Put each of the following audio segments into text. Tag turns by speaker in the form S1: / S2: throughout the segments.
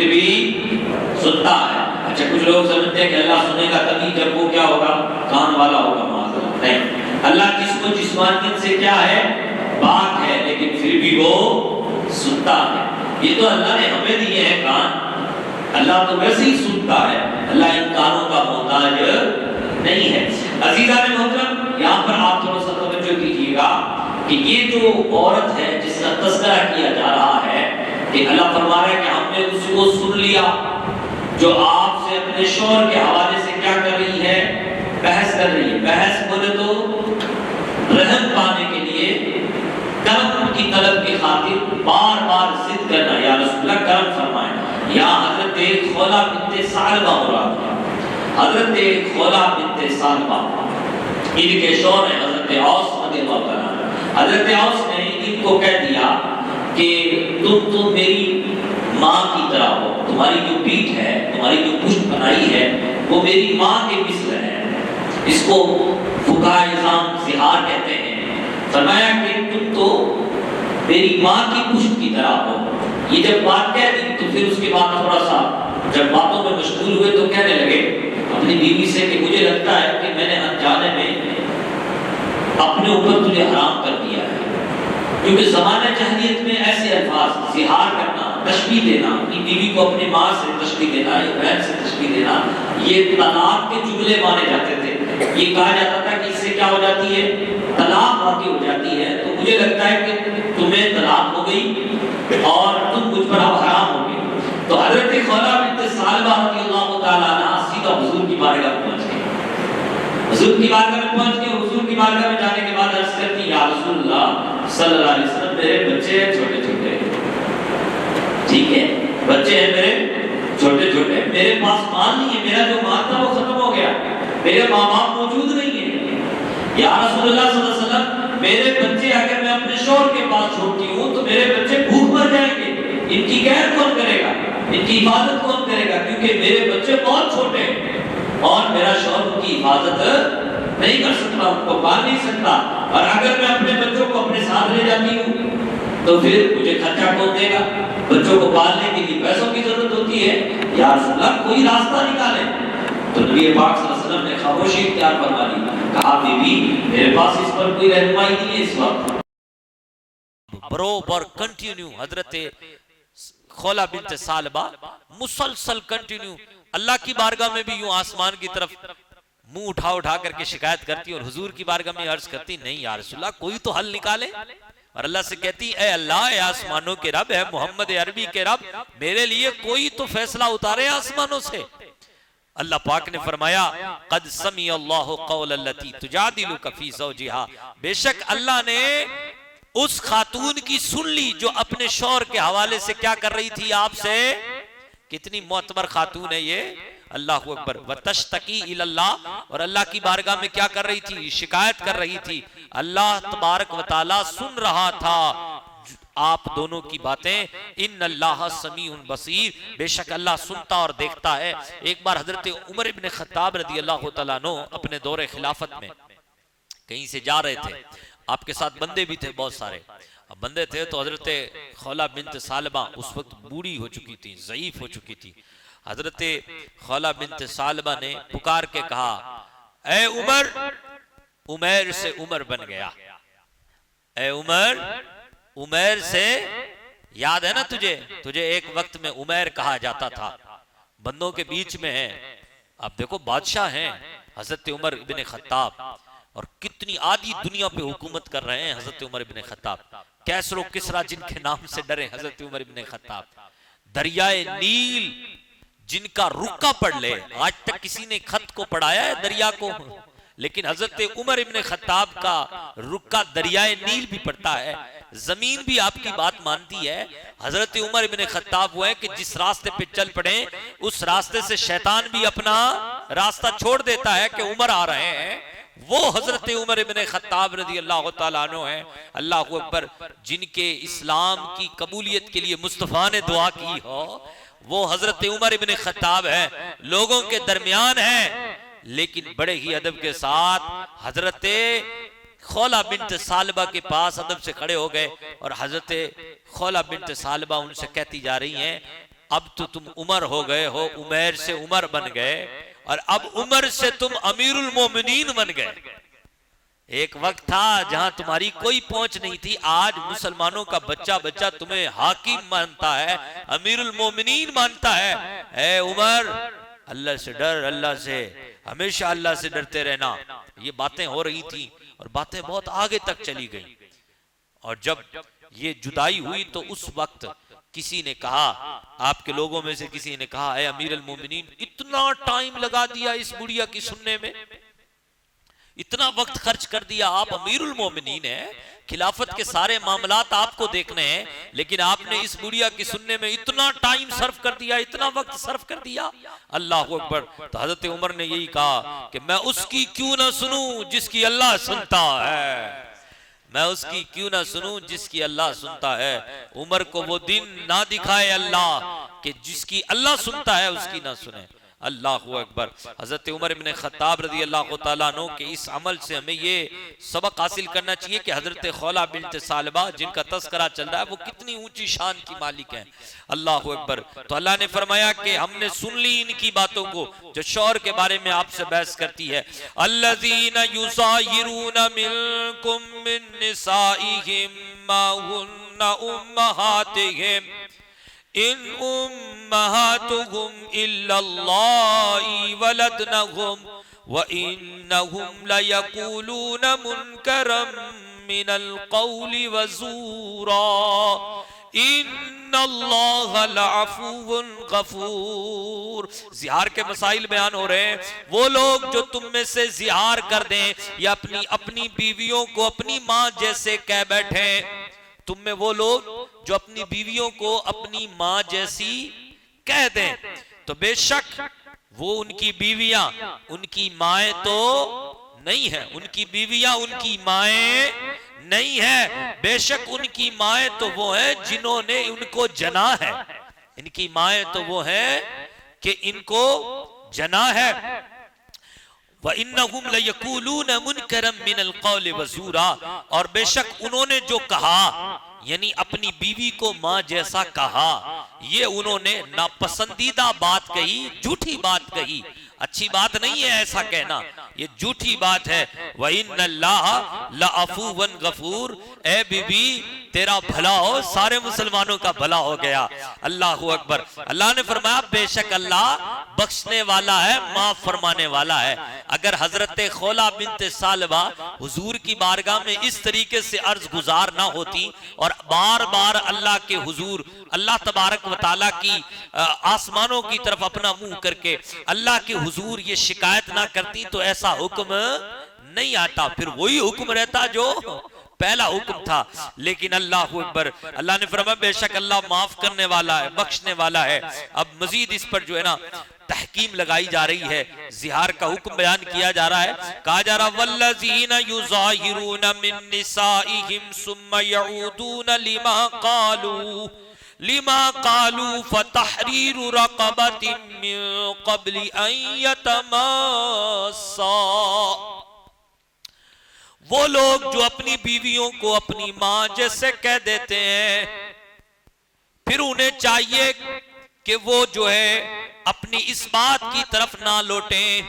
S1: फिर भी सुनता है। अच्छा, कुछ लोग समझते हैं कि अल्लाह सुनेगा तभी जब वो क्या होगा, कान वाला होगा। नहीं, अल्लाह जिसको जिस्मानियत से क्या है, बात है, लेकिन फिर भी वो सुनता है। ये तो अल्लाह ने हमें दिए हैं कान, अल्लाह तो वैसे ही सुनता है, अल्लाह इन कानों का मोहताज नहीं है। अजीजा ने मोहतरम, यहाँ पर आप थोड़ा सा तवज्जो कीजिएगा कि ये जो औरत है जिसका तज़किरा किया जा रहा है कि अल्लाह फरमा रहा है कि हमने उसको सुन लिया जो आपसे अपने शौहर के हवाले से क्या कर रही है, बहस कर रही है। बहस बोले तो रहम पाने के लिए कर्म की तलब की खातिर बार बार जिद करना, या रसूलुल्लाह कर्म फरमाए। या हजरत खौला बिन्ते सालबा हो रहा था, हजरत खौला बिन्ते सालबा इनके शौहर हैं हजरत औस रज़ियल्लाहु ताला। हजरत औस ने इनको कह दिया कि तुम तो मेरी माँ की तरह हो, तुम्हारी जो पीठ है, तुम्हारी जो पुष्ट बनाई है वो मेरी माँ के मिस्र है। इसको फुकाहा इज़ाम ज़िहार कहते हैं। फरमाया कि तुम तो मेरी माँ की पुष्ट की तरह हो। ये जब बात कह दी तो फिर उसके बाद थोड़ा सा जब बातों में मशगूल हुए तो कहने लगे अपनी बीवी से कि मुझे लगता है कि मैंने अनजाने में अपने ऊपर तुझे हराम कर दिया है। क्योंकि ज़माने जहलियत में ऐसे अल्फाज ज़िहार करना, तशबीह देना, अपनी बीवी को अपनी माँ से तशबीह देना या बहन से तशबीह देना, ये तलाक के जुमले माने जाते थे। ये कहा जाता था कि इससे क्या हो जाती है, तलाक वाक़ई हो जाती है। तो मुझे लगता है कि तुम्हें तलाक हो गई और तुम मुझ पर अब हराम हो गए। तो हज़रत खौला बिन्त सालबा रज़ियल्लाहु ताला अन्हा सीधा हुजूर की बारगाह में पहुंच गई। हुजूर की बारगाह में पहुंच गए। हुजूर की बारगाह में जाने के बाद अर्ज़ करती, या रसूलल्लाह सल्लल्लाहु अलैहि वसल्लम, मेरे बच्चे हैं छोटे छोटे, ठीक है, बच्चे हैं मेरे छोटे छोटे, मेरे पास माल नहीं है, मेरा जो माल था वो खत्म हो गया, मेरे माँ बाप मौजूद नहीं है। या रसूलुल्लाह सल्लल्लाहु अलैहि वसल्लम, मेरे बच्चे अगर मैं अपने शौहर के पास छोड़ती हूँ तो मेरे बच्चे भूख मर जाएंगे, इनकी कैर कौन करेगा, इनकी हिफाजत कौन करेगा, क्योंकि मेरे बच्चे बहुत छोटे हैं और मेरा शौहर उनकी हिफाजत नहीं कर सकता, उनको पाल नहीं सकता। और अगर मैं अपने बच्चों को अपने साथ ले जाती हूँ तो फिर मुझे खर्चा कौन देगा, बच्चों को पालने के लिए पैसों की जरूरत होती है। या रसूलल्लाह कोई रास्ता निकाले। तो नबी पाक सल्लल्लाहु अलैहि वसल्लम ने खामोशी इख्तियार फरमा ली। कहा बीबी मेरे पास इस पर कोई रहनुमाई नहीं है इस वक्त।
S2: बरोबर कंटिन्यू हजरत खौला बिन्त सालबा मुसलसल कंटिन्यू अल्लाह की बारगाह में भी यूं आसमान की तरफ मुंह उठा उठा करके शिकायत करती और हुजूर की बारगाह में अर्ज करती, नहीं या रसूलल्लाह कोई तो हल निकाले। और अल्लाह से कहती, ए अल्लाह, ए आसमानों के रब, है मोहम्मद अरबी के रब, मेरे लिए कोई तो फैसला उतारे आसमानों से। अल्लाह पाक ने फरमाया, कद समी अल्लाहु कौलल्लती तुजादिलुका फी ज़ौजिहा, बेशक अल्लाह ने उस खातून की सुन ली जो अपने शौहर के हवाले से क्या कर रही थी आपसे। कितनी मोतबर खातून है ये, अल्लाहु अकबर। वतश्तकी इलल्लाह, और अल्लाह की बारगाह में क्या कर रही थी, शिकायत कर रही थी। अल्लाह तबारक व तआला सुन रहा था आप दोनों की बातें। इन्नल्लाह समीउन बसीर, बेशक अल्लाह सुनता और देखता है। एक बार हजरत उमर इब्न खत्ताब रज़ियल्लाहु तआला अन्हु अपने दौरे खिलाफत में कहीं से जा रहे थे, आपके साथ बंदे भी थे बहुत सारे। अब बंदे थे तो हजरत खौला बिन्त सालबा उस वक्त बूढ़ी हो चुकी थी, ज़ईफ हो चुकी थी। हजरत खौला बिन्त सालबा ने पुकार के कहा, ए उमर, उमैर से उमर बन गया। ए उमर, उमैर से याद है ना तुझे, तुझे एक वक्त में उमैर कहा जाता था, बंदों के बीच में है। अब देखो बादशाह हैं हजरत उमर इब्न खत्ताब, और कितनी आधी दुनिया पे हुकूमत कर रहे हैं हजरत उमर इब्न खत्ताब। कैसरो किसरा जिनके नाम से डरे हजरत उमर इब्न खत्ताब। दरियाए नील जिनका रुका पढ़ ले, आज तक किसी ने खत को पढ़ाया है दरिया को, लेकिन हजरत उमर इब्न खत्ताब का रुका दरियाए नील भी पड़ता है। जमीन भी आपकी बात मानती है। हजरत उमर इब्न खत्ताब वो है कि जिस रास्ते पे चल पड़े उस रास्ते से शैतान भी अपना रास्ता छोड़ देता है कि उमर आ रहे हैं। वो हजरत उमर इब्न खत्ताब रज़ियल्लाहु ताला अन्हु हैं, अल्लाहु अकबर, जिनके इस्लाम की कबूलियत के लिए मुस्तफ़ा ने दुआ की हो। वो हजरत उमर इब्न खत्ताब है, लोगों के दरमियान है, लेकिन बड़े ही अदब के साथ हजरत खौला बिन्त सालबा के पास अदब से खड़े हो गए। और हजरत खौला बिन्त सालबा उनसे कहती जा रही हैं अब तो तुम उमर हो गए हो, उमैर से उमर बन गए, और अब उमर से तुम अमीरुल मोमिनीन बन गए। एक वक्त था जहां तुम्हारी कोई पहुंच नहीं थी, आज मुसलमानों का बच्चा बच्चा तुम्हें हाकिम मानता है, अमीरुल मोमिनीन मानता है। ए उमर, अल्लाह से डर, अल्लाह से, हमेशा अल्लाह से डरते रहना। ये बातें हो रही थी और बातें बहुत आगे तक चली गई। और जब ये जुदाई हुई तो उस वक्त किसी ने कहा, आपके लोगों में से किसी ने कहा, ए अमीरुल मोमिनीन, इतना टाइम लगा दिया इस बुढ़िया की सुनने में, इतना वक्त खर्च कर दिया, आप अमीरुल मोमिनीन है, खिलाफत के सारे मामलात आपको देखने हैं, लेकिन आपने इस बुढ़िया की सुनने में इतना टाइम सर्व कर दिया, इतना वक्त सर्व कर दिया। अल्लाह अकबर। तो हजरत उमर ने यही कहा कि मैं उसकी क्यों ना सुनूं जिसकी अल्लाह सुनता है, मैं उसकी क्यों ना सुनूं जिसकी अल्लाह सुनता है। उमर को वो दिन ना दिखाए अल्लाह कि जिसकी अल्लाह सुनता है उसकी ना सुने। अल्लाहु अकबर। हजरत उमर इब्न खत्ताब रज़ी अल्लाह तआला अन्हु के इस अमल से हमें ये सबक हासिल करना चाहिए कि हजरत खौला बिन्त सालबा जिनका तस्करा चल रहा है वो कितनी ऊंची शान की मालिक हैं। अल्लाहु अकबर। तो अल्लाह ने फरमाया कि हमने सुन ली इनकी बातों को जो शौहर के बारे में आपसे बहस करती है। अल्लज़ीना युज़ाहिरून मिनकुम मिन निसाइहिम मा हुन्ना उम्महातिहिम इन उम्महातुहुम इल्लल्लाहि वलदनहुम व इन्नहुम लयक़ूलून मुनकरम मिनल क़ौलि व ज़ूरा इन्नल्लाह लअफ़ुव्वुन गफ़ूर। ज़िहार के मसाइल बयान हो रहे हैं। वो लोग जो तुम में से ज़िहार कर दें या अपनी बीवियों को अपनी माँ जैसे कह बैठे, तुम में वो लोग जो अपनी बीवियों को अपनी माँ जैसी कह दें, तो बेशक वो उनकी बीवियां उनकी माएँ तो नहीं है, उनकी बीवियां उनकी माएँ नहीं है, बेशक उनकी माएँ तो वो है जिन्होंने उनको जना है, इनकी माएँ तो वो है कि इनको जना है। व इन्नहुम लयक़ूलून मुनकरम मिनल क़ौलि व ज़ूरा, और बेशक उन्होंने जो कहा यानी अपनी बीवी को माँ जैसा कहा, ये उन्होंने नापसंदीदा बात कही, झूठी बात कही, अच्छी बात नहीं है ऐसा कहना, ये झूठी बात है। व इन्नल्लाह लअफ़ुव्वुन गफ़ूर, ए बीबी तेरा भला हो, सारे मुसलमानों का भला हो गया। अल्लाहु अकबर। अल्लाह ने फरमाया बेशक अल्लाह बख्शने वाला है, माफ फरमाने वाला है। अगर हजरत खौला बिन्त सालबा हुजूर की बारगाह में इस तरीके से अर्ज गुजार ना होती और बार बार अल्लाह के हुजूर, अल्लाह तबारक व तआला की आसमानों की तरफ अपना मुंह करके अल्लाह के हुजूर ये शिकायत ना करती तो ऐसा हुक्म नहीं आता, फिर वही हुक्म रहता जो पहला हुक्म था। लेकिन अल्लाहु अकबर। अल्लाह ने फरमाया बेशक अल्लाह माफ करने वाला है, बख्शने वाला है। अब मजीद इस पर जो है ना तहकीम लगाई जा रही है, ज़िहार का हुक्म बयान किया जा रहा है। कहा जा रहा वल्लज़ीना युज़ाहिरून मिन निसाइहिम सुम्मा यऊदून लिमा क़ालू फ़तहरीरु रक़बतिन मिन क़ब्लि अन यतमास्सा। वो लोग जो अपनी बीवियों को अपनी माँ जैसे कह देते हैं, फिर उन्हें चाहिए कि वो जो है अपनी इस बात की तरफ ना लौटें,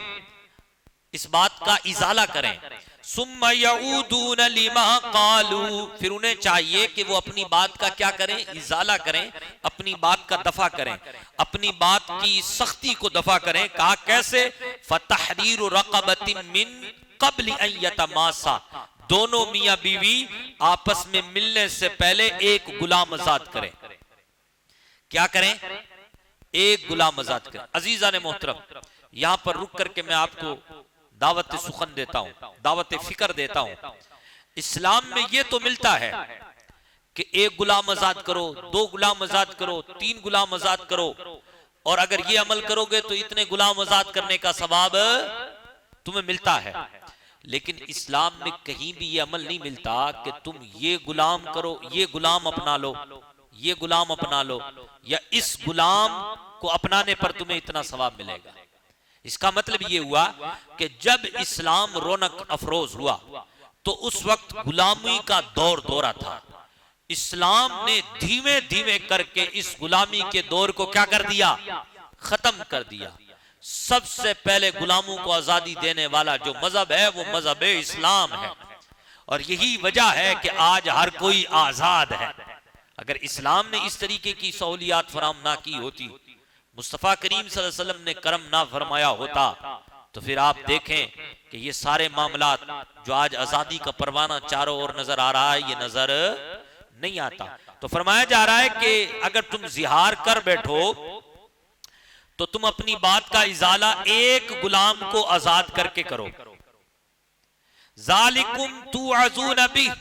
S2: इस बात का इजाला करें। सुम्मा यऊदून लिमा क़ालू, फिर उन्हें चाहिए कि वो अपनी बात का क्या करें, इजाला करें, अपनी बात का दफा करें, अपनी बात की सख्ती को दफा करें। कहा कैसे? फ़तहरीरु रक़बतिन मिन क़ब्लि अन यतमास्सा, दोनों मियां बीवी आपस में मिलने से पहले एक गुलाम आजाद करें। क्या करें? एक गुलाम आजाद करें। अजीजा ने मोहतरम, यहां पर रुक करके मैं आपको दावत सुखन देता हूं, दावत फिक्र देता हूं। इस्लाम में यह तो मिलता है कि एक गुलाम आजाद करो, दो गुलाम आजाद करो, तीन गुलाम आजाद करो, और अगर ये अमल करोगे तो इतने गुलाम आजाद करने का सवाब तुम्हें मिलता है। लेकिन इस्लाम में कहीं भी ये अमल नहीं मिलता कि तुम ये गुलाम करो, ये गुलाम अपना लो, ये गुलाम अपना लो, या इस गुलाम को अपनाने पर तुम्हें इतना सवाब मिलेगा। इसका मतलब ये हुआ कि जब इस्लाम रौनक अफरोज हुआ तो उस वक्त गुलामी का दौर दौरा था, इस्लाम ने धीमे धीमे करके इस गुलामी के दौर को क्या कर दिया, खत्म कर दिया। सबसे पहले गुलामों को आजादी देने वाला जो मजहब है वो मजहब इस्लाम है, और यही वजह है कि आज हर कोई आजाद है। अगर इस्लाम ने इस तरीके की सहूलियात फराम ना की होती, मुस्तफ़ा करीम सल्लल्लाहु अलैहि वसल्लम ने करम ना फरमाया होता, तो फिर आप देखें कि ये सारे मामलात जो आज आजादी का परवाना चारों ओर नजर आ रहा है, ये नजर नहीं आता। तो फरमाया जा रहा है कि अगर तुम जिहार कर बैठो तो तुम अपनी बात का इजाला एक गुलाम को आजाद करके करो। ज़ालिकुम तुअज़ून बिह,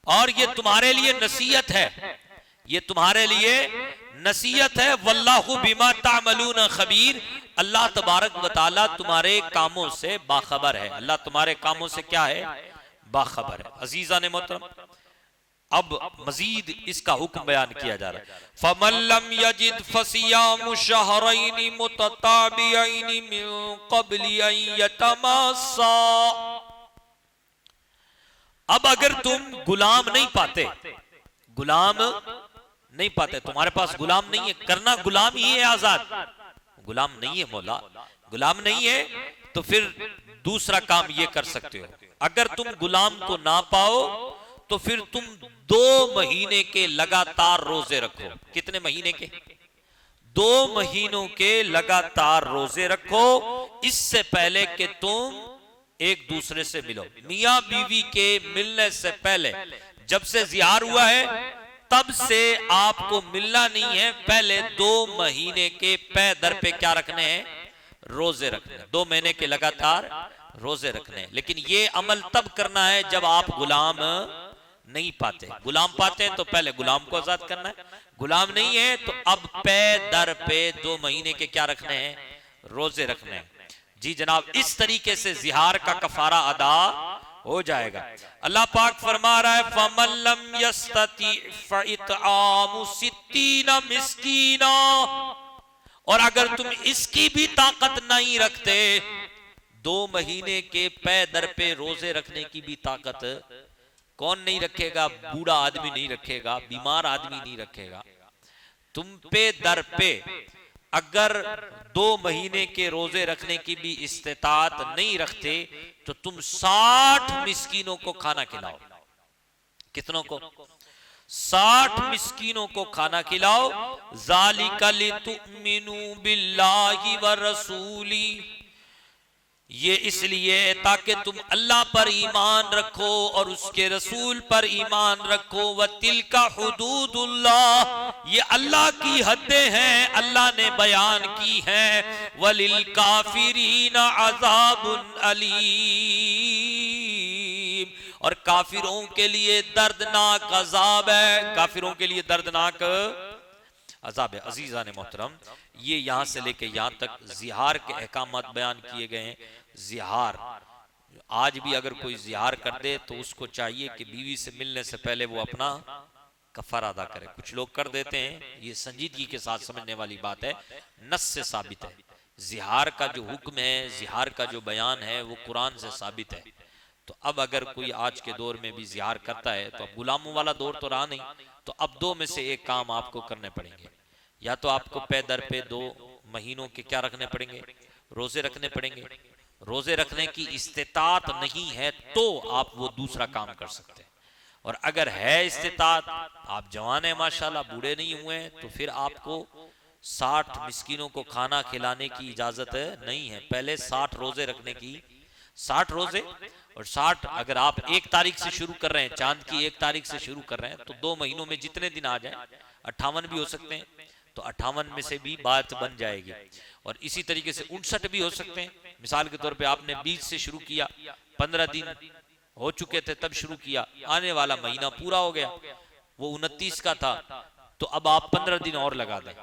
S2: और ये तुम्हारे लिए नसीहत है, ये तुम्हारे लिए नसीहत है। वल्लाहु बिमा तामलून खबीर, अल्लाह तबारक व तआला तुम्हारे कामों से बाखबर है। अल्लाह तुम्हारे कामों से क्या है, बाखबर है। अजीजा ने मोहतरम, अब मजीद इसका हुक्म बयान किया जा रहा है। फमन लम यजिद फसियामु शहरैनि मुतताबियैनि मिन क़ब्लि अन यतमास्सा। अब अगर तुम गुलाम नहीं पाते, गुलाम नहीं पाते, तुम्हारे पास गुलाम नहीं है, करना गुलाम ही है आजाद, गुलाम नहीं है मौला, गुलाम नहीं है, तो फिर दूसरा काम ये कर सकते हो। अगर तुम गुलाम को ना पाओ तो फिर तुम 2 महीने के लगातार रोजे रखो। कितने महीने के? 2 महीनों के लगातार रोजे रखो, इससे पहले कि तुम एक दूसरे से मिलो। मियां बीवी के मिलने से पहले, जब से जिहार हुआ है तब से आपको मिलना नहीं है। पहले 2 महीने के पे दर पे क्या रखने हैं, रोजे रखने, 2 महीने के लगातार रोजे रखने। लेकिन ये अमल तब करना है जब आप गुलाम नहीं पाते। गुलाम पाते हैं तो पहले गुलाम को आजाद करना है, गुलाम नहीं है तो अब पे दर पे 2 महीने के क्या रखने हैं, रोजे रखने हैं। जी जनाब, इस तरीके से जिहार का कफारा अदा हो जाएगा। अल्लाह पाक फरमा रहा है फमन लम यस्तती फइतआमु 60 मिस्कीना, और अगर तुम इसकी भी ताकत नहीं रखते, 2 महीने के पे दर पे रोजे रखने की भी ताकत कौन नहीं रखेगा? बूढ़ा आदमी नहीं रखेगा, बीमार आदमी नहीं रखेगा। तुम पे दर पे अगर 2 महीने के रोजे रखने की भी इस्तेताअत नहीं रखते तो तुम 60 मिस्कीनों को खाना खिलाओ। कितनों को? 60 मिस्कीनों को खाना खिलाओ। ज़ालिका लितुमिनु बिल्लाहि व रसूली, ये इसलिए ताकि तुम अल्लाह पर ईमान रखो और उसके रसूल पर ईमान रखो। व तिलका हुदूदुल्लाह, ये अल्लाह की हदें हैं, अल्लाह ने बयान की हैं। वलिल काफिरीन अज़ाबुन अलीम, और काफिरों के लिए दर्दनाक अजाब है, काफिरों के लिए दर्दनाक अजाब है। अजीजा ने मोहतरम, ये यहां से लेके यहां तक जिहार के अहकामात बयान किए गए हैं। जिहार, आज भी अगर कोई जिहार कर दे तो उसको चाहिए कि बीवी से मिलने से पहले वो अपना कफारा अदा करे। कुछ लोग कर देते हैं, ये संजीदगी के साथ समझने वाली बात है, नस से साबित है। जिहार का जो हुक्म है, जिहार का जो बयान है, वो कुरान से साबित है। तो अब अगर कोई आज के दौर में भी जिहार करता है, तो अब गुलामों वाला दौर तो रहा नहीं, तो अब 2 में से एक काम आपको करने पड़ेंगे। या तो आपको पे दर पे 2 महीनों के क्या रखने पड़ेंगे, रोजे रखने पड़ेंगे। रोजे रखने की इस्तेताअत नहीं है तो आप वो दूसरा काम कर सकते हैं, और अगर है इस्तेताअत, आप जवान है माशाल्लाह, बूढ़े नहीं हुए हैं, तो फिर आपको 60 मिस्कीनों को खाना खिलाने की इजाजत नहीं है। पहले 60 रोजे रखने की, 60 रोजे, और 60 अगर आप 1 तारीख से शुरू कर रहे हैं, चांद की 1 तारीख से शुरू कर रहे हैं, तो 2 महीनों में जितने दिन आ जाए, 58 भी हो सकते हैं, तो 58 में से भी बात बन जाएगी। और इसी तरीके से 59 भी हो सकते हैं। मिसाल के तौर पे आपने 20 से शुरू किया, 15 दिन हो चुके थे तब शुरू किया, आने वाला महीना पूरा हो गया, वो 29 का था, तो अब आप 15 दिन और लगा दें,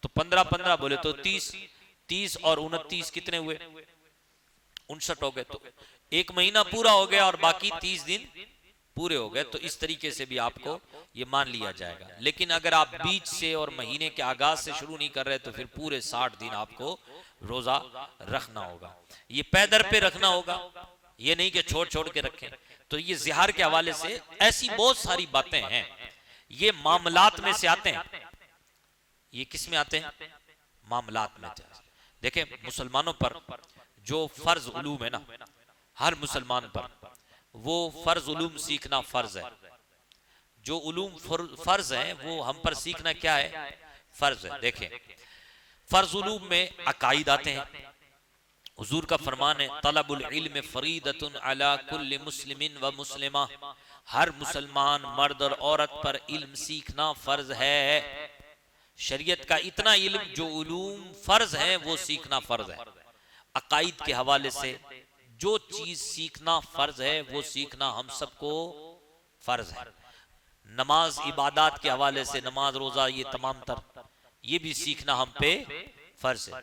S2: तो 15-15 बोले तो 30 और 29 कितने हुए? 59 हो गए। तो 1 महीना पूरा हो गया और बाकी 30 दिन पूरे हो गए। तो इस तरीके से भी आपको ये मान लिया जाएगा। लेकिन अगर आप बीच से और महीने के आगाज से शुरू नहीं कर रहे तो फिर पूरे 60 दिन आपको रोजा रखना होगा। ये पैदर पे रखना होगा, ये नहीं कि छोड़ छोड़ के रखें। तो ये जिहार के हवाले से ऐसी बहुत सारी बातें हैं ये मामलात में से आते हैं। ये किस में आते हैं? मामलात में। देखें, मुसलमानों पर जो फर्ज उलूम है ना, हर मुसलमान पर वो फर्ज उलूम सीखना फर्ज है। जो उलूम फर्ज है वो हम पर सीखना क्या है? फर्ज है। देखें, फर्ज उलूम में अकाईद आते हैं। हुजूर का फरमान है, तलबुल इल्म फरीदतुन अला कुल्li मुस्लिमिन व मुस्लिमा, हर मुसलमान मर्द और औरत पर इल्म सीखना फर्ज है। शरीयत का इतना इल्म जो उलूम फर्ज है वो सीखना फर्ज है। अकाईद के हवाले से जो चीज सीखना फर्ज है वो सीखना हम सबको फर्ज है। नमाज इबादत के हवाले से नमाज रोजा ये तमाम तर ये भी सीखना हम पे फर्ज है।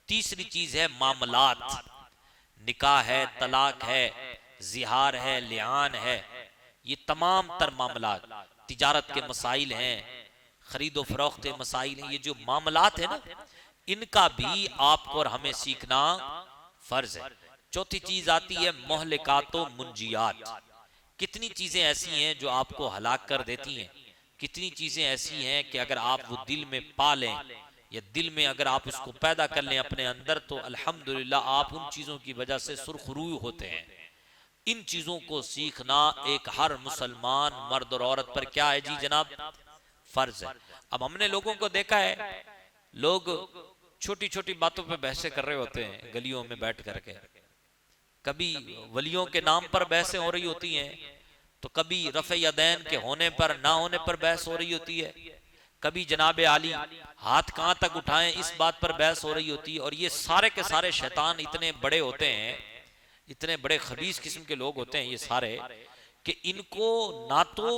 S2: तीसरी चीज है मामलात, निकाह है, तलाक है, जिहार है, लिआन है, ये तमाम तर मामलात, तिजारत के मसाइल हैं, खरीदो फरोख्त के मसाइल हैं, ये जो मामलात है ना, इनका भी आपको और हमें सीखना फर्ज है। चौथी चीज आती है मोहलिकात व मुंजियात। कितनी चीजें ऐसी हैं जो आपको हलाक कर देती हैं, कितनी चीजें ऐसी हैं कि अगर आप वो दिल में पा लें या दिल में अगर आप इसको पैदा कर लें अपने अंदर, तो अल्हम्दुलिल्लाह आप उन चीजों की वजह से सुरखरू होते हैं। इन चीजों को सीखना एक हर मुसलमान मर्द और औरत पर क्या है जी जनाब? फर्ज है। अब हमने लोगों को देखा है, लोग छोटी छोटी बातों पे बहसें कर रहे होते हैं गलियों में बैठ करके। कभी वलियों के नाम पर बहसें हो रही होती हैं, तो कभी रफ़े यदैन के होने पर ना होने पर बहस हो रही होती है, कभी जनाब आली हाथ कहां तक उठाएं इस बात पर बहस हो रही होती है। और ये सारे के सारे शैतान इतने बड़े होते हैं, इतने बड़े खबीस किस्म के लोग होते हैं ये सारे, कि इनको ना तो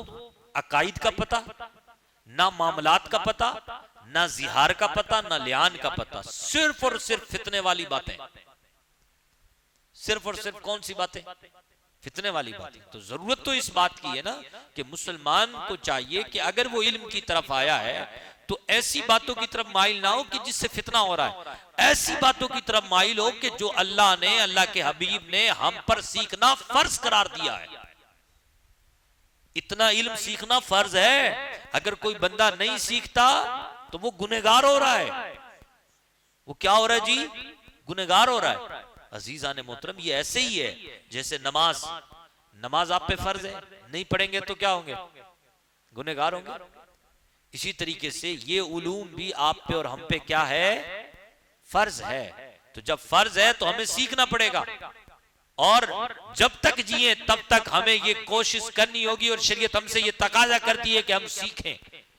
S2: अकाईद का पता, ना मामलात का पता, ना जिहार का पता, ना लियान का पता, सिर्फ और सिर्फ फितने वाली बातें। सिर्फ और सिर्फ कौन सी बातें? फितने वाली बातें। तो जरूरत तो इस बात की है ना कि मुसलमान को चाहिए कि अगर वो इल्म की तरफ आया है तो ऐसी बातों की तरफ माइल ना हो कि जिससे फितना हो रहा है, ऐसी बातों की तरफ माइल हो कि जो अल्लाह ने, अल्लाह के हबीब ने हम पर सीखना फर्ज करार दिया है। इतना इल्म सीखना फर्ज है। अगर कोई बंदा नहीं सीखता तो वो गुनहगार हो रहा है। वो क्या हो रहा है जी? गुनहगार हो रहा है। अजीजान मोहतरम, ये ऐसे ही है जैसे नमाज आप पे फर्ज है, नहीं पढ़ेंगे तो क्या होंगे? गुनहगार होंगे। इसी तरीके से ये उलूम भी आप पे और हम पे क्या है? फर्ज है। तो जब फर्ज है तो हमें सीखना पड़ेगा, और जब तक जिए तब तक हमें ये कोशिश करनी होगी, और शरीयत हमसे ये तकाजा करती है कि हम सीखें।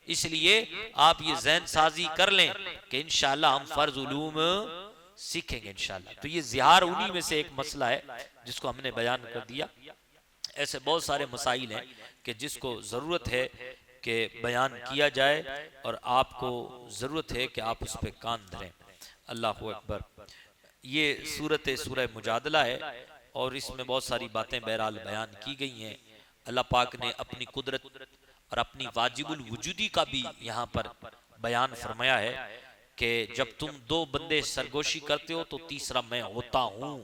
S2: इसलिए आप ये ज़हन साजी कर लें कि इंशाअल्लाह हम फर्ज उलूम सीखेंगे इंशाअल्लाह। तो ये ज़िहार उन्हीं में से एक मसला है जिसको हमने बयान कर दिया। ऐसे बहुत सारे मसाइल हैं कि जिसको ज़रूरत है कि बयान किया जाए, और आपको ज़रूरत है कि आप उस पर कान धरें। अल्लाह अकबर। ये सूरह मुजादला है, और इसमें बहुत सारी बातें बहरहाल बयान की गई हैं। अल्लाह पाक ने अपनी कुदरत और अपनी वाजिबुल वजूदी का भी यहाँ पर बयान फरमाया है कि जब तुम दो बंदे सरगोशी करते हो तो तीसरा मैं होता हूं।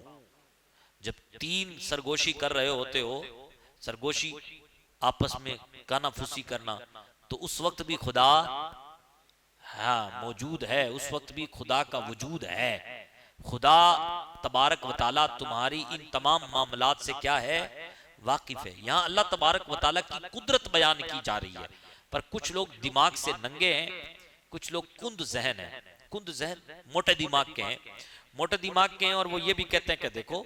S2: जब तीन सरगोशी कर रहे होते हो, सरगोशी आपस में कानाफूसी करना, तो उस वक्त भी खुदा मौजूद है, उस वक्त भी खुदा का वजूद है। खुदा तबारक व तआला तुम्हारी इन तमाम मामलात से क्या है? वाकिफ है। यहाँ अल्लाह तबारक व तआला की कुदरत बयान की जा रही है, पर कुछ लोग दिमाग से नंगे हैं, कुछ लोग कुंद जहन है। कुंद जहन मोटे दिमाग के हैं, मोटे दिमाग के हैं, और वो ये भी कहते हैं कि देखो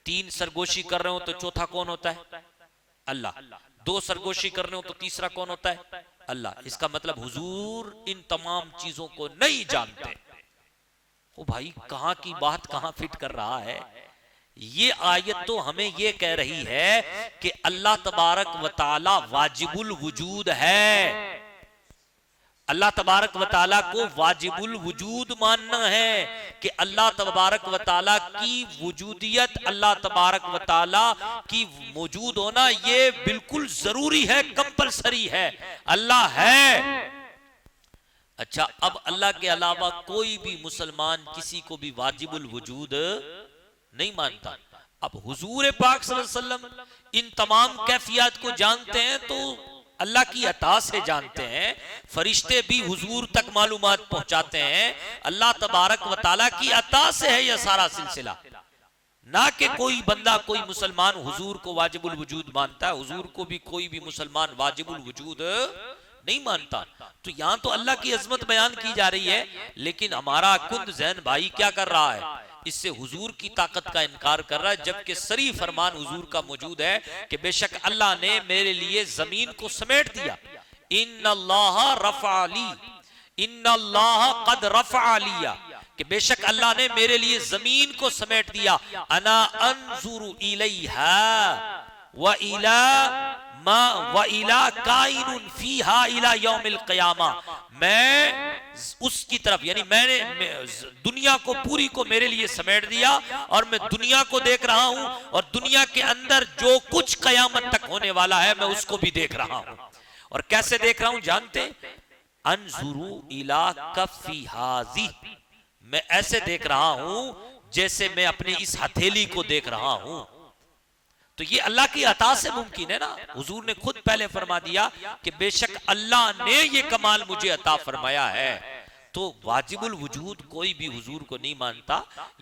S2: तीन सरगोशी कर रहे हो तो चौथा कौन होता है? अल्लाह। दो सरगोशी कर रहे हो तो तीसरा कौन होता है? अल्लाह। इसका मतलब हुजूर इन तमाम चीजों को नहीं जानते। ओ भाई, कहां की बात कहां फिट कर रहा है? ये आयत तो हमें ये कह रही है कि अल्लाह तबारक व तआला वाजिबुल वजूद है। अल्लाह तबारक व तआला को वाजिबुल वजूद मानना है कि अल्लाह तबारक व तआला की वजूदियत, अल्लाह तबारक व तआला की मौजूद होना ये बिल्कुल जरूरी है, कंपलसरी है। अल्लाह है। अच्छा, अब अल्लाह के अलावा कोई भी मुसलमान किसी को भी वाजिबुल वजूद नहीं मानता। अब हुजूर पाक सल्लल्लाहु अलैहि वसल्लम इन तमाम कैफियत को जानते हैं, तो अल्लाह की अता से जानते हैं, फरिश्ते भी हुजूर तक मालूमात पहुंचाते हैं। अल्लाह तबारक व तआला की अता से है यह सारा सिलसिला, ना कि कोई बंदा, कोई मुसलमान हुजूर को वाजिबुल वजूद मानता है। हुजूर को भी कोई भी मुसलमान वाजिबुल वजूद नहीं मानता। तो यहां तो अल्लाह की अजमत बयान की जा रही है, लेकिन हमारा कुंद जैन भाई क्या कर रहा है, इससे हुजूर की ताकत का इनकार कर रहा है, जबकि सरी फरमान हुजूर का मौजूद है कि बेशक अल्लाह ने मेरे लिए जमीन को समेट दिया। इन्नल्लाह रफ़अली, इन्नल्लाह कद रफ़अलिया, कि बेशक अल्लाह ने मेरे लिए जमीन को समेट दिया। अना अंजुरु इलैहा व इला मा व इला काइनुन फीहा इला यौमिल क़ियामा, मैं उसकी तरफ, यानी मैंने दुनिया को पूरी को मेरे लिए समेट दिया और मैं दुनिया को देख रहा हूं, और दुनिया के अंदर जो कुछ कयामत तक होने वाला है मैं उसको भी देख रहा हूं। और कैसे देख रहा हूं जानते? अंजुरु इला कफ़ी हाज़ी, मैं ऐसे देख रहा हूं जैसे मैं अपनी इस हथेली को देख रहा हूं। तो ये अल्लाह की अता से मुमकिन है ना। हुजूर ने खुद पहले फरमा दिया कि बेशक अल्लाह ने ये कमाल मुझे अता फरमाया है। तो वाजिबुल वजूद कोई भी हुजूर को नहीं मानता।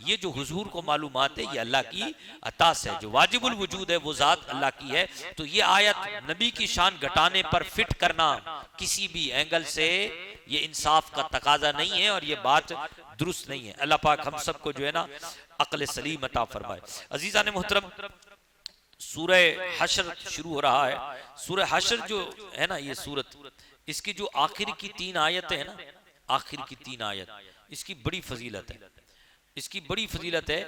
S2: ये जो हुजूर को मालूमात है ये अल्लाह की अता से, जो वाजिबुल वजूद है वो जात अल्लाह की है। तो ये आयत नबी की शान घटाने पर फिट करना किसी भी एंगल से ये इंसाफ का तकाजा नहीं है, और ये बात दुरुस्त नहीं है। अल्लाह पाक हम सबको जो है ना अक्ल सलीम अता फरमाए। अजीज़ान मोहतरम, सूरह हशर शुरू हो रहा है। सूरह हशर जो है ना, ये सूरत, इसकी जो आखिर की 3 आयतें हैं ना, आखिर की 3 आयत, इसकी बड़ी फजीलत है, इसकी बड़ी फजीलत है।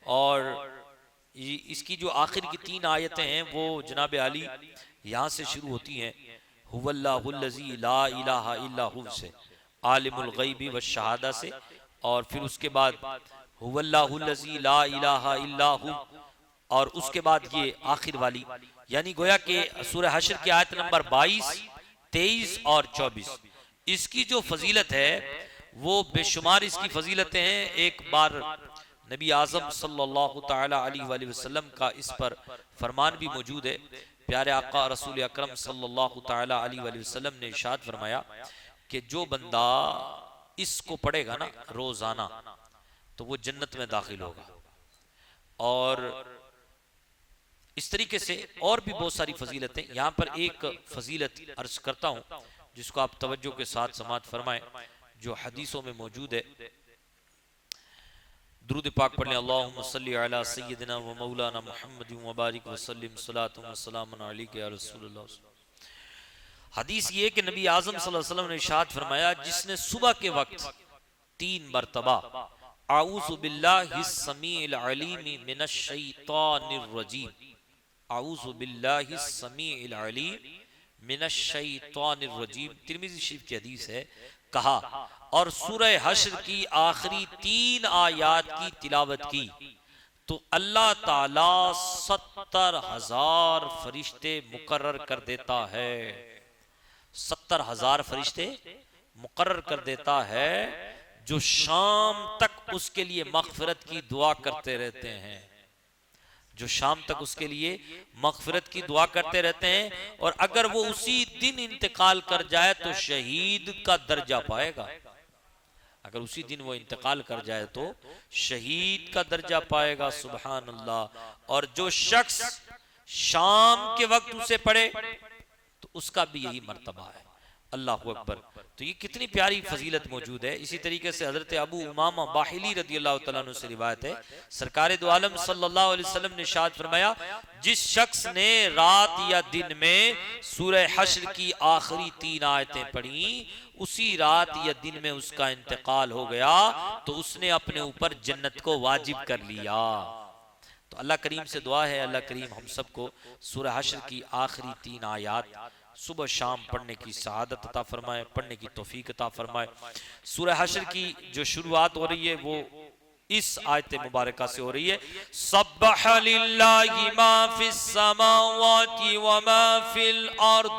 S2: और इसकी जो आखिर की 3 आयतें हैं वो जनाब अली यहाँ से शुरू होती हैं, हुवल्लाहुल्लज़ी ला इलाहा इल्ला हु से, आलिमुल गैबी व शहादा से, और फिर उसके बाद हुवल्लाहुल्लज़ी ला इलाहा इल्ला हु, और उसके बाद ये आखिर वाली, यानी गोया के सूरह हशर की आयत नंबर 22, 23 और 24, इसकी जो फजीलत है वो बेशुमार इसकी फजीलतें हैं। एक बार नबी आज़म सल्लल्लाहु ताला अलैहि वसल्लम का इस पर फरमान भी मौजूद है। प्यारे आका रसूल अकरम सल्लल्लाहु ताला अलैहि वसल्लम ने इरशाद फरमाया कि जो बंदा इसको पढ़ेगा ना रोजाना तो वो जन्नत में दाखिल होगा। और इस तरीके से और भी बहुत सारी फजीलतें, यहाँ पर एक फजीलत अर्ज करता हूँ जिसको आप तवज्जो के साथ समाअत फरमाएं, जो हदीसों में मौजूद है। दुरूद पाक पढ़ लें, अल्लाहुम्मा सल्ली अला सय्यिदिना व मौलाना मुहम्मद व बारिक व सल्लिम सलातु व सलामुन अलैका या रसूलल्लाह। हदीस ये कि नबी आज़म सल्लल्लाहु अलैहि वसल्लम ने इरशाद फरमाया, जिसने सुबह के वक्त 3 मरतबा आऊज़ु बिल्लाहिस समीइल अलीम मिनश शैतानिर रजीम, आऊज़ु बिल्लाहिस समीइल अलीम मिनश शैतानिर रजीम, तिर्मिज़ी शरीफ की हदीस है, कहा, और सूरह हश्र की आखिरी 3 आयात की तिलावत की तो अल्लाह ताला 70,000 फरिश्ते मुकर्रर कर देता है। 70,000 फरिश्ते मुकर्रर कर देता है जो शाम तक उसके लिए मग़फ़िरत की दुआ करते रहते हैं, जो शाम तक उसके लिए मग़फ़िरत की दुआ करते रहते हैं। और अगर वो उसी दिन इंतकाल कर जाए तो शहीद का दर्जा पाएगा। अगर उसी दिन वो इंतकाल कर जाए तो शहीद का दर्जा पाएगा। सुभान अल्लाह। और जो शख्स शाम के वक्त उसे पढ़े तो उसका भी यही मर्तबा है। अल्लाहु अकबर। तो ये कितनी प्यारी फजीलत मौजूद है। इसी तरीके से हजरत अबू उमामा बाहिली रदियल्लाहु तआला अन्हु से रिवायत है, सरकार दो आलम सल्लल्लाहु अलैहि वसल्लम ने इरशाद फरमाया, जिस शख्स ने रात या दिन में सूरह हश्र की आखिरी 3 आयतें पढ़ी, उसी रात या दिन में उसका इंतकाल हो गया तो उसने अपने ऊपर जन्नत को वाजिब कर लिया। तो अल्लाह करीम से दुआ है, अल्लाह करीम हम सबको सूरह हश्र की आखिरी 3 आयत सुबह शाम पढ़ने की सआदत अता फरमाए, पढ़ने की तौफीक अता फरमाए। सूरह हश्र की जो शुरुआत हो रही है वो इस आयत मुबारका से हो रही है, सब्बह लिल्लाहि मा फिस समावाति व मा फिल अर्द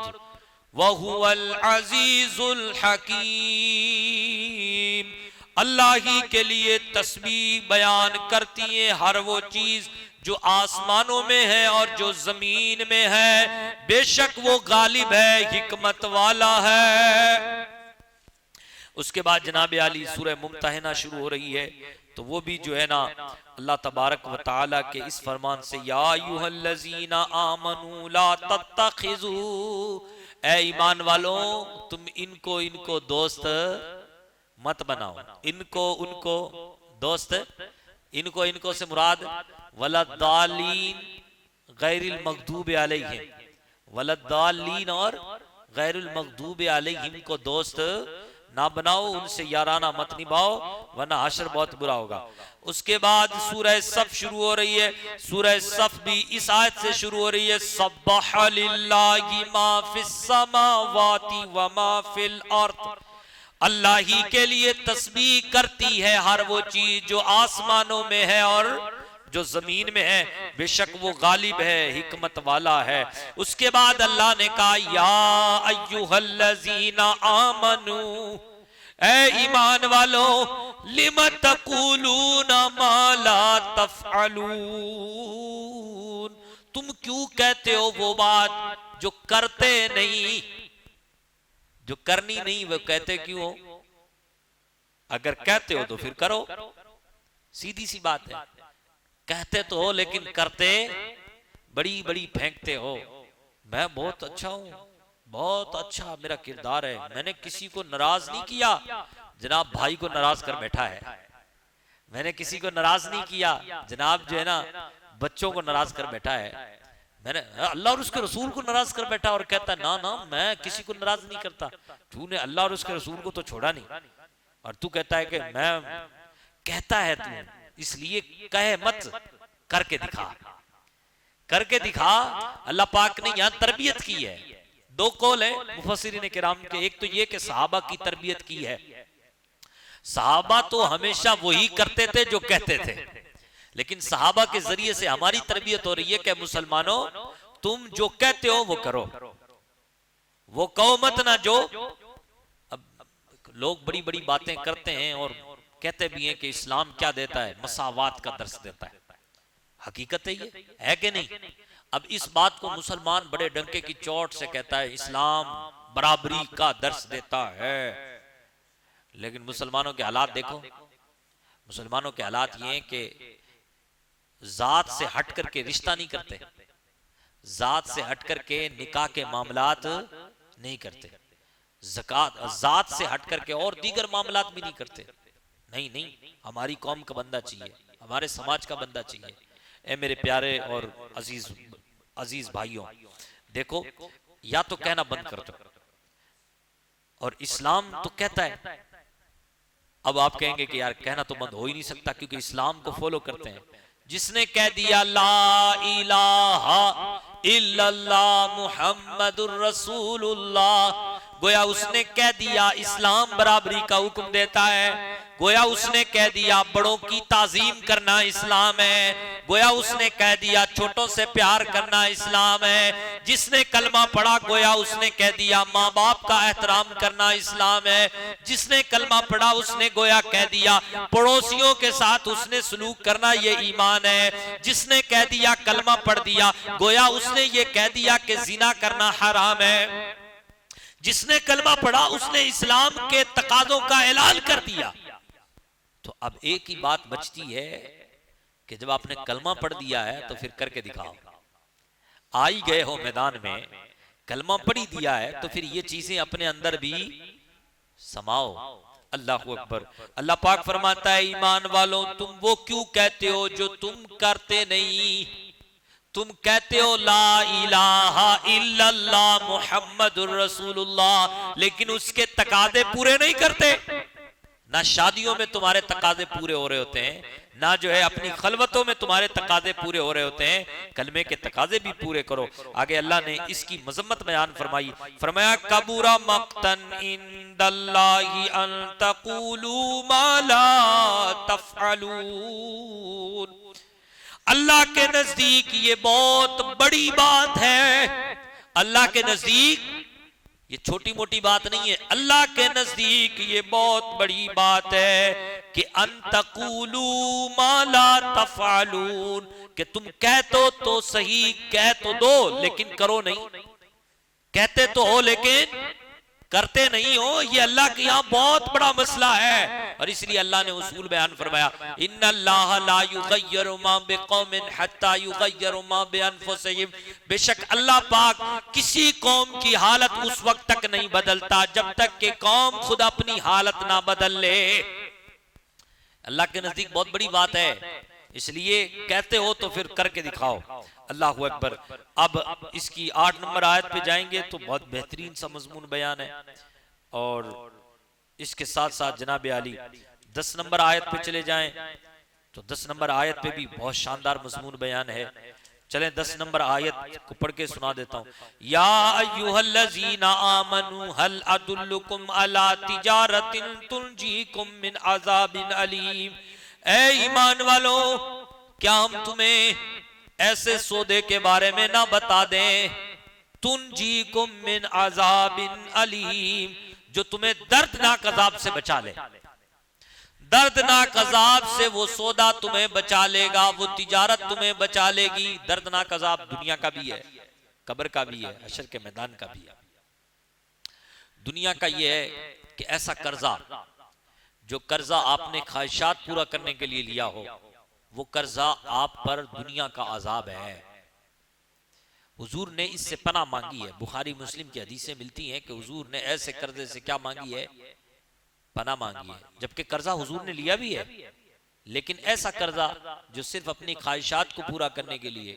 S2: व हुवल अजीजुल हकीम। अल्लाह ही के लिए तस्बीह बयान करती है हर वो चीज जो आसमानों में है और जो जमीन में है, बेशक वो गालिब है, हिकमत वाला है। उसके बाद जनाब आली सूरह मुम्तहिना शुरू हो रही है, तो वो भी जो है ना अल्लाह तबारक व तआला के इस फरमान से, या अय्युहल्लज़ीना आमनू ला तत्तखिज़ू, ए ईमान वालों तुम इनको दोस्त मत बनाओ। इनको उनको दोस्त, इनको से मुराद वलद्दालीन गैरिल मग़दूब अलैहिम, वलद्दालीन और गैरुल मग़दूब अलैहिम को दोस्त ना बनाओ, उनसे याराना मत निभाओ, वरना हशर बहुत बुरा होगा। उसके बाद सूरह सफ शुरू हो रही है। सूरह सफ भी इस आयत से शुरू हो रही है, सब्बह लिल्लाहि मा फिस समावाति व मा फिल अर्द, अल्लाह ही के लिए तस्बीह करती है हर वो चीज जो आसमानों में है और जो जमीन में है, बेशक वो गालिब है, हिकमत वाला है। उसके बाद अल्लाह ने कहा, या अय्युहल्लज़ीना आमनू, ए ईमान वालों, लिम तक़ूलूना मा ला तफ़अलून, तुम क्यों कहते हो वो बात जो करते नहीं, जो करनी नहीं वो कहते क्यों हो? अगर कहते हो तो फिर करो, सीधी सी बात है। कहते तो हो लेकिन करते बड़ी बड़ी फेंकते हो। मैं बहुत अच्छा हूं, बहुत अच्छा मेरा किरदार है, मैंने किसी को नाराज नहीं किया। जनाब भाई को नाराज कर बैठा है। मैंने किसी को नाराज नहीं किया, जनाब जो है ना बच्चों को नाराज कर बैठा है। मैंने अल्लाह और उसके रसूल को नाराज कर बैठा और कहता ना ना मैं किसी को नाराज नहीं करता। तूने अल्लाह और उसके रसूल को तो छोड़ा नहीं, और तू कहता है कि मैं, कहता है तू, इसलिए कहे मत, करके दिखा, करके दिखा। अल्लाह पाक ने यहां तरबियत की है। दो कौल है मुफस्सिरीन किराम के, एक तो ये कि सहाबा की तरबियत की है। सहाबा तो हमेशा वही करते थे जो कहते थे, लेकिन सहाबा के जरिए से हमारी तरबियत हो रही है कि मुसलमानों तुम जो कहते हो वो करो, वो कहो मत ना जो। अब लोग बड़ी बड़ी बातें करते हैं और कहते भी हैं कि इस्लाम क्या देता है, मसावात का दर्स देता है। हकीकत है ये है कि नहीं? अब इस बात को मुसलमान बड़े डंके की चोट से कहता है इस्लाम बराबरी का दर्स देता है, लेकिन मुसलमानों के हालात देखो। मुसलमानों के हालात ये हैं कि जात से हट करके रिश्ता नहीं करते, जात से हट करके निकाह के मामलात नहीं करते, ज़कात जात से हट करके और दीगर मामलात भी नहीं करते। नहीं नहीं, हमारी कौम का बंदा चाहिए, हमारे समाज का बंदा चाहिए। ए मेरे प्यारे और अजीज भाइयों, देखो या तो कहना बंद कर दो, और इस्लाम तो कहता है। अब आप कहेंगे कि यार कहना तो बंद हो ही नहीं सकता क्योंकि इस्लाम को फॉलो करते हैं। जिसने कह दिया ला इलाहा इल्लल्लाह मुहम्मदुर रसूलुल्लाह, गोया उसने कह दिया इस्लाम बराबरी का हुक्म देता है। गोया उसने कह दिया बड़ों की ताजीम करना इस्लाम है। गोया उसने कह दिया छोटों से प्यार करना इस्लाम है। जिसने कलमा पढ़ा गोया उसने कह दिया माँ बाप का एहतराम करना इस्लाम है। जिसने कलमा पढ़ा उसने गोया कह दिया पड़ोसियों के साथ उसने सलूक करना ये ईमान है। जिसने कह दिया कलमा पढ़ दिया गोया उसने ये कह दिया कि जिना करना हराम है। जिसने कलमा पढ़ा उसने इस्लाम के तकाज़ों का ऐलान कर दिया। तो अब एक ही बात बचती है कि जब आपने कलमा पढ़ दिया है तो फिर करके दिखाओ। आ ही गए हो मैदान में, कलमा पढ़ी दिया है तो फिर ये चीजें अपने अंदर भी समाओ। अल्लाह अकबर। अल्लाह पाक फरमाता है ईमान वालों तुम वो क्यों कहते हो जो तुम करते नहीं। तुम कहते हो ला इलाहा इल्लल्लाह मुहम्मदुर रसूलुल्लाह, लेकिन उसके तकाजे पूरे नहीं करते। ना शादियों में तुम्हारे तकाजे पूरे हो रहे होते हैं, ना जो है अपनी खलवतों में तुम्हारे तकाजे पूरे हो रहे होते हैं। कलमे के तकाजे भी पूरे करो। आगे अल्लाह ने इसकी मजम्मत बयान फरमाई, फरमाया कबूरा मक्तन इंदल्लाहि अन तक़ूलू मा ला तफ़अलून। अल्लाह के नजदीक ये बहुत बड़ी बात है। अल्लाह के नजदीक ये छोटी मोटी बात नहीं है, अल्लाह के नजदीक ये बहुत बड़ी बात है कि अंतकुलू मा ला तफअलून, कि तुम कह तो सही, कह तो दो लेकिन करो नहीं, कहते तो हो लेकिन करते नहीं हो। ये अल्लाह के यहाँ बहुत बड़ा मसला है, और इसलिए अल्लाह ने उसूल बयान फरमाया, इन्नल्लाह ला युगय्यिरु मा बिकौमिन हत्ता युगय्यिरु मा बिअनफुसिहिम, बेशक अल्लाह पाक किसी कौम की हालत उस वक्त तक नहीं बदलता जब तक कि कौम खुद अपनी हालत ना बदल ले। अल्लाह के नजदीक बहुत बड़ी बात है, इसलिए कहते हो तो फिर करके दिखाओ। अल्लाह अकबर। अब इसकी 8 नंबर आयत पे जाएंगे तो बहुत बेहतरीन सा मजमून बयान है, और इसके साथ साथ जनाब आली 10 नंबर आयत पे चले जाएं तो 10 नंबर आयत पे भी बहुत शानदार मजमून बयान है। चलें 10 नंबर आयत को पढ़ के सुना देता हूँ। या अय्युहल्लज़ीना आमनू हल अदुल्लुकुम अला तिजारतिन तुनजीकुम मिन अज़ाबिन अलीम, ए ईमान वालों क्या हम तुम्हें ऐसे सौदे के बारे में ना बता दें, तुनजीकुम मिन अज़ाबिन अलीम, जो तुम्हें दर्दनाक अजाब से बचा ले। दर्दनाक अजाब से वो सौदा तुम्हें बचा लेगा, वो तिजारत तुम्हें बचा लेगी। दर्दनाक अजाब दुनिया का भी है, कब्र का भी है, हशर के मैदान का भी है। दुनिया का ये है कि ऐसा कर्जा, जो कर्जा आपने ख्वाहिशात पूरा करने के लिए लिया हो, वो कर्जा आप पर दुनिया का अजाब है। हुजूर ने इससे पनाह मांगी है, बुखारी मुस्लिम की हदीसें मिलती हैं कि हुजूर ने ऐसे कर्जे से क्या मांगी है, पनाह मांगी है। जबकि कर्जा हुजूर ने लिया भी है, लेकिन ऐसा कर्जा जो सिर्फ अपनी ख्वाहिशात को पूरा करने के लिए,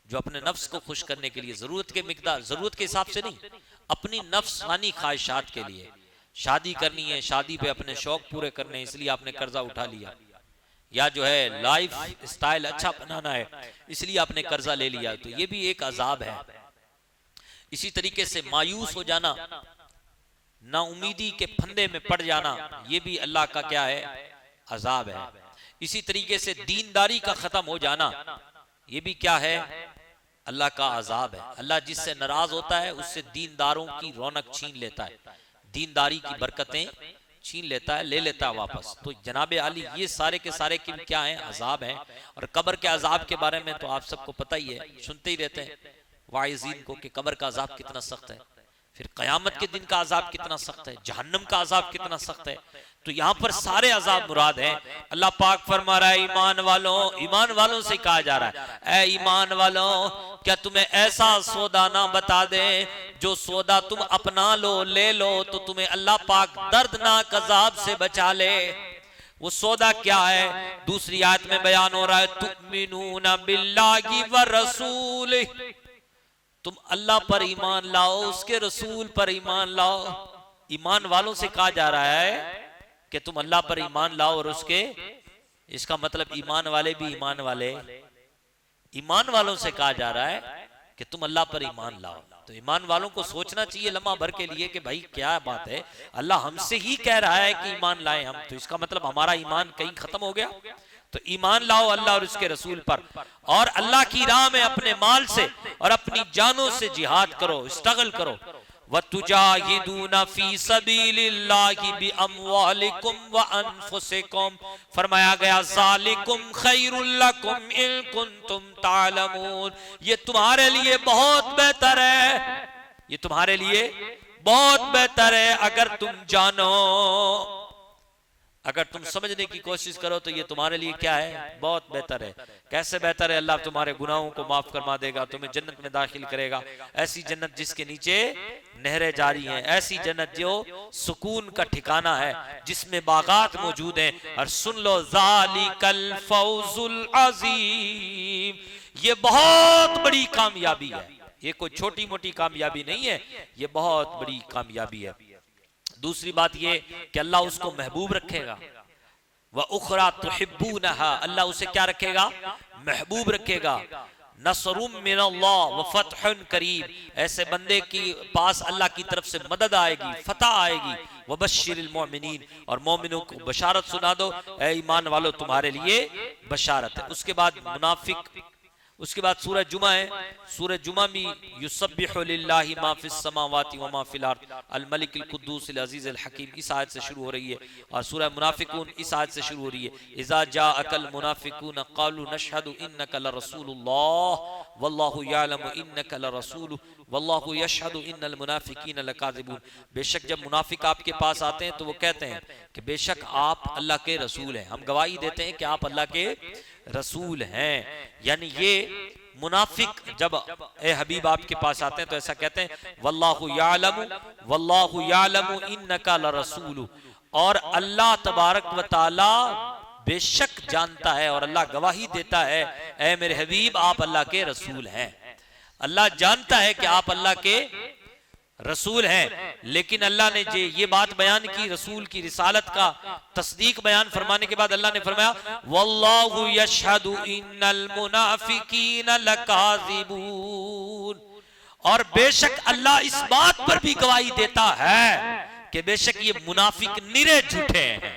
S2: जो अपने नफ्स को खुश करने के लिए, जरूरत के मिकदार, जरूरत के हिसाब से नहीं, अपनी नफ्सानी ख्वाहिशात के लिए, शादी करनी है, शादी पे अपने शौक पूरे करने हैं, इसलिए आपने कर्जा उठा लिया, या जो है लाइफ स्टाइल अच्छा बनाना है इसलिए आपने कर्जा ले लिया, तो ये भी एक अजाब है। इसी तरीके से मायूस हो जाना, ना उम्मीदी के फंदे में पड़ जाना, ये भी अल्लाह का क्या है, अजाब है। इसी तरीके से दीनदारी का खत्म हो जाना, ये भी क्या है, अल्लाह का अजाब है। अल्लाह जिससे नाराज होता है उससे दीनदारों की रौनक छीन लेता है, दीनदारी की बरकतें छीन लेता है, ले लेता है वापस। तो जनाब आली ये सारे के सारे क्या हैं, अजाब हैं। और कब्र के अजाब के बारे में तो आप सबको पता ही है, सुनते ही रहते हैं वाइज़ीन को कि कब्र का अजाब कितना सख्त है, फिर कयामत के दिन का अजाब कितना सख्त है, जहन्नम का अजाब कितना सख्त है। तो यहाँ पर सारे अजाब मुराद हैं। अल्लाह पाक फरमा रहा है, ईमान वालों से कहा जा रहा है, ए ईमान वालों क्या तुम्हें ऐसा सौदा ना बता दे, जो सौदा तुम अपना लो, ले लो तो तुम्हें अल्लाह पाक दर्दनाक अजाब से बचा ले। वो सौदा क्या है, दूसरी आयत में बयान हो रहा है, तुमिनूना बिल्लाहि व रसूल, तुम अल्लाह पर ईमान लाओ, उसके रसूल पर ईमान लाओ। ईमान वालों से कहा जा रहा है कि तुम अल्लाह पर ईमान लाओ और उसके, इसका मतलब ईमान वाले भी ईमान वाले, ईमान वालों से कहा जा रहा है कि तुम अल्लाह पर ईमान लाओ। तो ईमान वालों को सोचना चाहिए लम्हा भर के लिए कि भाई क्या बात है, अल्लाह हमसे ही कह रहा है कि ईमान लाए हम, तो इसका मतलब हमारा ईमान कहीं खत्म हो गया। तो ईमान लाओ अल्लाह और उसके रसूल पर, और अल्लाह की राह में अपने माल से और अपनी जानों से जिहाद करो, स्ट्रगल करो। वतुजाहिदूना फी सबीलिल्लाहि बिअमवालिकुम व अनफुसिकुम, फरमाया गया ज़ालिकुम खैरुल लकुम इन कुंतुम तालमून, ये तुम्हारे लिए बहुत बेहतर है, ये तुम्हारे लिए बहुत बेहतर है अगर तुम जानो, अगर तुम समझने की कोशिश करो तो ये तुम्हारे लिए क्या है, बहुत बेहतर है। कैसे बेहतर है, अल्लाह तुम्हारे गुनाहों को माफ फरमा देगा, तुम्हें जन्नत में दाखिल करेगा, ऐसी जन्नत जिसके नीचे नहरें जारी हैं, ऐसी जन्नत जो सुकून का ठिकाना है, जिसमें बागात मौजूद हैं। और सुन लो, ज़ालिकल फौजुल अज़ीम, ये बहुत बड़ी कामयाबी है, ये कोई छोटी मोटी कामयाबी नहीं है, ये बहुत बड़ी कामयाबी है। दूसरी बात ये कि अल्लाह उसको महबूब रखेगा, व उखरा तुहिब्बूनहा, अल्लाह उसे क्या रखेगा, महबूब रखेगा। नसरुम मिनल्लाह व फतहुन करीब, ऐसे बंदे की पास अल्लाह की तरफ से मदद आएगी, फतह आएगी। व बश्शिरिल मोमिनीन, और मोमिनों को बशारत सुना दो, ए ईमान वालों तुम्हारे लिए बशारत है। उसके बाद मुनाफिक उसके बाद सूरह जुमा है। सूरह जुमा में युसब्बिहु लिल्लाहि मा फिस समावाति व मा फिल अर्द अल मलिकिल कुद्दूस अल अजीज अल हकीम, इस आयत से शुरू हो रही है। और सूरह मुनाफिकून इस आयत से शुरू हो रही है। इज़ा जाअकल मुनाफिकून क़ालू नशहदु इन्नका लरसूलुल्लाह वल्लाहु यअलमु इन्नका लरसूलुहु वल्लाहु यशहदु इन्नल मुनाफिकीन लकाज़िबून। बेशक जब मुनाफिक आपके पास आते हैं तो वो कहते हैं कि बेशक आप अल्लाह के रसूल हैं, हम गवाही देते हैं कि आप अल्लाह के रसूल हैं। यानी ये मुनाफिक जब ए हबीब आपके पास आते हैं तो ऐसा कहते हैं वल्लाहु यालमु इन्नका लरसूलु, और अल्लाह तबारक व तआला बेशक जानता है और अल्लाह गवाही देता है ए मेरे हबीब आप अल्लाह के रसूल हैं। अल्लाह जानता है कि आप अल्लाह के रसूल हैं, लेकिन अल्लाह ने ये बात बयान की, रसूल की रिसालत का तस्दीक बयान फरमाने के बाद अल्लाह ने फरमाया वल्लाहु यशहदु इन्नल मुनाफिकीन लकाज़िबून, और बेशक अल्लाह इस बात पर भी गवाही देता है कि बेशक ये मुनाफिक निरे झूठे हैं।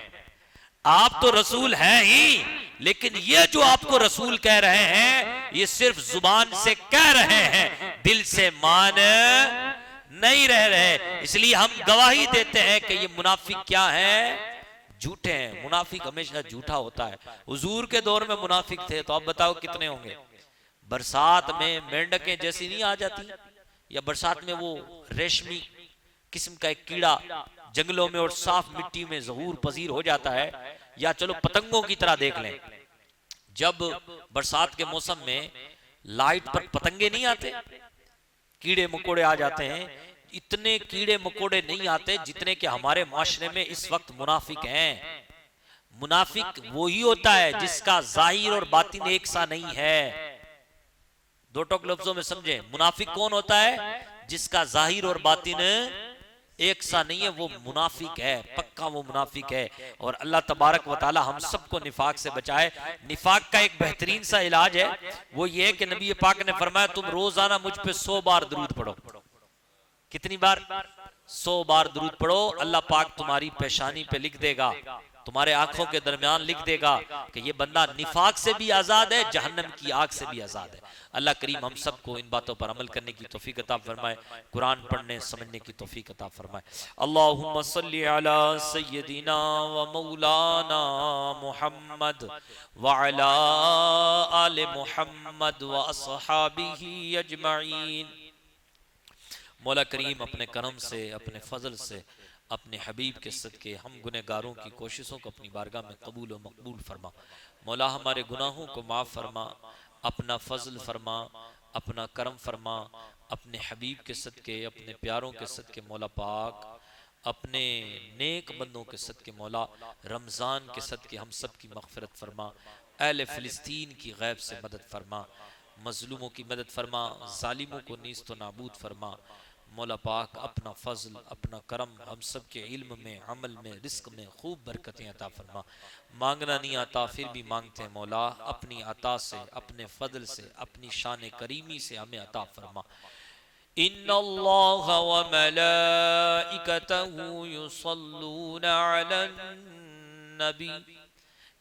S2: आप तो रसूल हैं ही, लेकिन ये जो आपको रसूल कह रहे हैं ये सिर्फ जुबान से कह रहे हैं, दिल से मान नहीं रह रहे। इसलिए हम गवाही देते हैं कि ये मुनाफिक क्या है, झूठे हैं। मुनाफिक हमेशा झूठा होता है। हुजूर के दौर में मुनाफिक थे तो अब बताओ कितने होंगे। बरसात में मेंढकें जैसी नहीं आ जाती, या बरसात में वो रेशमी किस्म का एक कीड़ा जंगलों में और साफ मिट्टी में ज़हूर पजीर हो जाता है, या चलो पतंगों की तरह देख लें, जब बरसात के मौसम में लाइट पर पतंगे नहीं आते, कीड़े मकोड़े आ जाते हैं, इतने कीड़े मकोड़े नहीं आते जितने कि हमारे माशरे में इस वक्त मुनाफिक हैं। मुनाफिक वही होता है जिसका जाहिर और बातिन एक सा नहीं है। दो टोक लफ्जों में समझे, मुनाफिक कौन होता है? जिसका जाहिर और बातिन एक सा नहीं है, वो मुनाफिक है, पक्का वो मुनाफिक है। और अल्लाह तबारक व ताला हम सबको निफाक से बचाए। निफाक का एक बेहतरीन सा इलाज है, वो ये कि नबी पाक ने फरमाया तुम रोजाना मुझ पे 100 बार दुरूद पढ़ो। कितनी बार? 100 बार दुरूद पढ़ो। अल्लाह पाक तुम्हारी पेशानी पे लिख देगा, तुम्हारे आंखों के दरमियान लिख देगा कि ये बंदा निफाक से भी आजाद है, जहन्नम की आग से भी आजाद है। अल्लाह करीम हम सबको इन बातों पर अमल करने की तौफीक अता फरमाए, कुरान पढ़ने समझने की तौफीक अता फरमाए। अल्लाहुम्मा सल्ली अला सय्यदिना व मौलाना मुहम्मद व अला आले मुहम्मद व अस्हाबिही अजमईन। मौला करीम अपने करम से, अपने फजल से, अपने हबीब के सदके हम गुनहगारों की कोशिशों को अपनी बारगाह में कबूल व मकबूल फरमा। मौला हमारे गुनाहों को माफ़ फरमा, अपना फजल फरमा, अपना करम फरमा, अपने हबीब के सदके, अपने प्यारों के सदके मौला पाक, अपने नेक बंदों के सदके मौला रमज़ान के सदके हम सब की मग़फ़िरत फरमा। अहले फ़िलिस्तीन की गैब से मदद फरमा, मज़लूमों की मदद फरमा, ज़ालिमों को नीस्त व नाबूद फरमा। मौला पाक अपना फजल, अपना करम हम सब के इल्म में, अमल में, रिस्क में खूब बरकतें अता फरमा। मांगना नहीं आता फिर भी मांगते हैं मौला, अपनी अता से, अपने फजल से, अपनी शान करीमी से हमें अता फरमा। इन्नल्लाह व मलाइकतहु युसल्लूना अलन नबी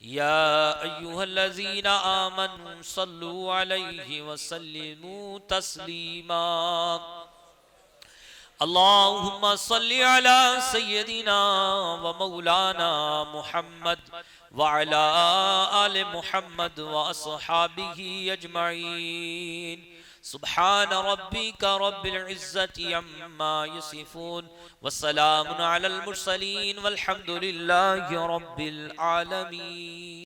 S2: या अय्युहल्लज़ीना आमनू सल्लू अलैहि व सल्लिमू तस्लीमा। अल्लाहुम्मा सल्ली अला सय्यदिना व मौलाना मुहम्मद व अला आले मुहम्मद व अस्हाबिही अजमईन। सुब्हान रब्बिका रब्बिल इज्जति अम्मा यसिफून व सलामुन अलल मुरसलीन वल्हम्दुलिल्लाहि रब्बिल आलमीन।